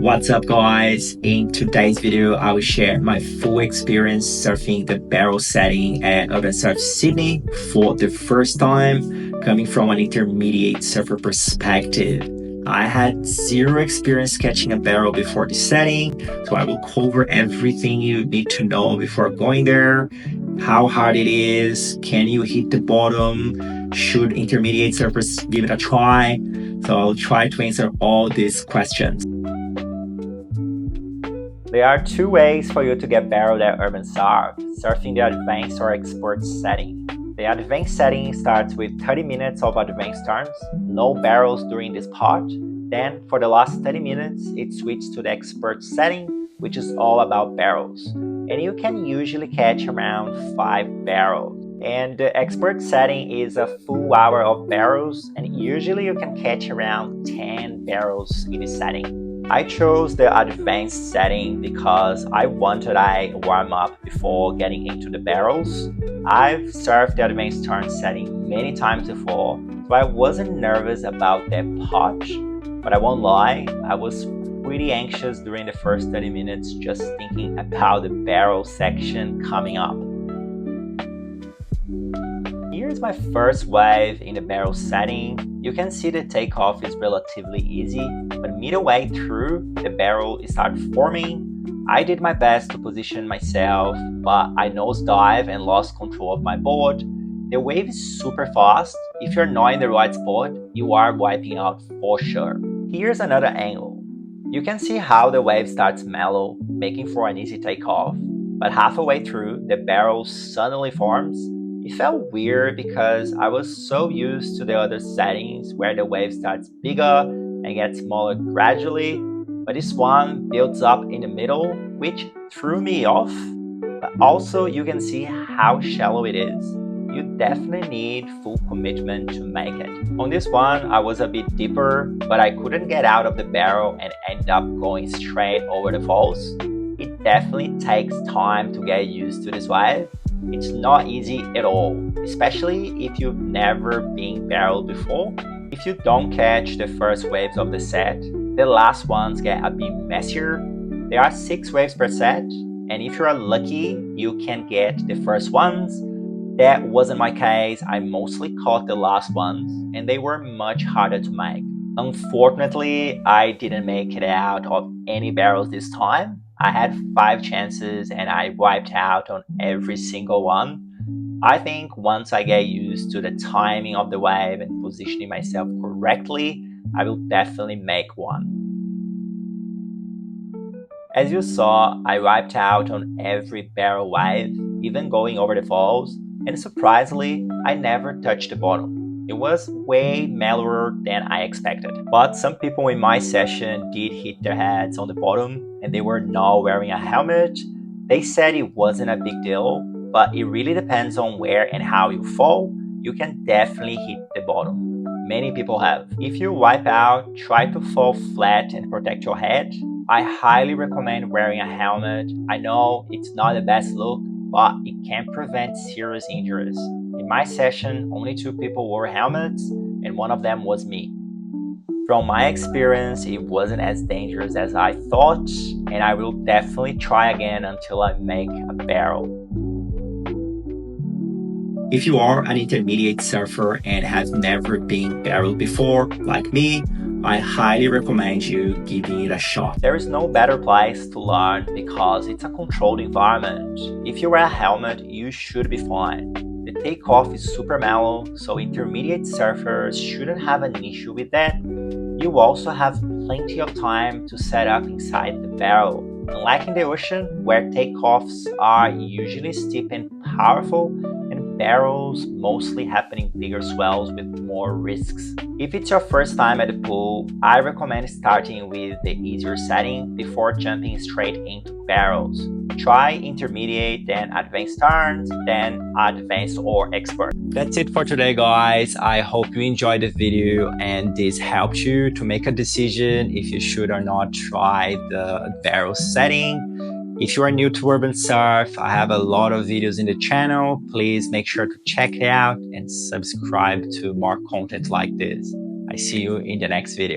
What's up guys? In today's video, I will share my full experience surfing the barrel setting at URBNSURF Sydney for the first time, coming from an intermediate surfer perspective. I had zero experience catching a barrel before the setting, so I will cover everything you need to know before going there, how hard it is, can you hit the bottom, should intermediate surfers give it a try? So I'll try to answer all these questions. There are two ways for you to get barreled at URBNSURF, surfing the advanced or expert setting. The advanced setting starts with 30 minutes of advanced turns, no barrels during this part. Then for the last 30 minutes, it switches to the expert setting, which is all about barrels. And you can usually catch around 5 barrels. And the expert setting is a full hour of barrels, and usually you can catch around 10 barrels in the setting. I chose the advanced setting because I wanted a warm-up before getting into the barrels. I've surfed the advanced turn setting many times before, so I wasn't nervous about that part, but I won't lie, I was pretty anxious during the first 30 minutes just thinking about the barrel section coming up. Here's my first wave in the barrel setting. You can see the takeoff is relatively easy, but midway through, the barrel started forming. I did my best to position myself, but I nosedive and lost control of my board. The wave is super fast. If you're not in the right spot, you are wiping out for sure. Here's another angle. You can see how the wave starts mellow, making for an easy takeoff, but halfway through, the barrel suddenly forms. It felt weird because I was so used to the other settings where the wave starts bigger and gets smaller gradually, but this one builds up in the middle, which threw me off. But also you can see how shallow it is. You definitely need full commitment to make it. On this one, I was a bit deeper, but I couldn't get out of the barrel and ended up going straight over the falls. It definitely takes time to get used to this wave. It's not easy at all, especially if you've never been barreled before. If you don't catch the first waves of the set, the last ones get a bit messier. There are 6 waves per set, and if you're lucky, you can get the first ones. That wasn't my case. I mostly caught the last ones, and they were much harder to make. Unfortunately, I didn't make it out of any barrels this time. I had 5 chances and I wiped out on every single one. I think once I get used to the timing of the wave and positioning myself correctly, I will definitely make one. As you saw, I wiped out on every barrel wave, even going over the falls, and surprisingly, I never touched the bottom. It was way mellower than I expected. But some people in my session did hit their heads on the bottom and they were not wearing a helmet. They said it wasn't a big deal, but it really depends on where and how you fall. You can definitely hit the bottom. Many people have. If you wipe out, try to fall flat and protect your head. I highly recommend wearing a helmet. I know it's not the best look, but it can prevent serious injuries. In my session, only 2 people wore helmets, and one of them was me. From my experience, it wasn't as dangerous as I thought, and I will definitely try again until I make a barrel. If you are an intermediate surfer and have never been barreled before, like me, I highly recommend you giving it a shot. There is no better place to learn because it's a controlled environment. If you wear a helmet, you should be fine. The takeoff is super mellow, so intermediate surfers shouldn't have an issue with that. You also have plenty of time to set up inside the barrel. Unlike in the ocean, where takeoffs are usually steep and powerful, and barrels mostly happen in bigger swells with more risks. If it's your first time at the pool, I recommend starting with the easier setting before jumping straight into barrels. Try intermediate, then advanced turns, then advanced or expert. That's it for today, guys. I hope you enjoyed the video and this helped you to make a decision if you should or not try the barrel setting. If you are new to URBNSURF, I have a lot of videos in the channel. Please make sure to check it out and subscribe to more content like this. I see you in the next video.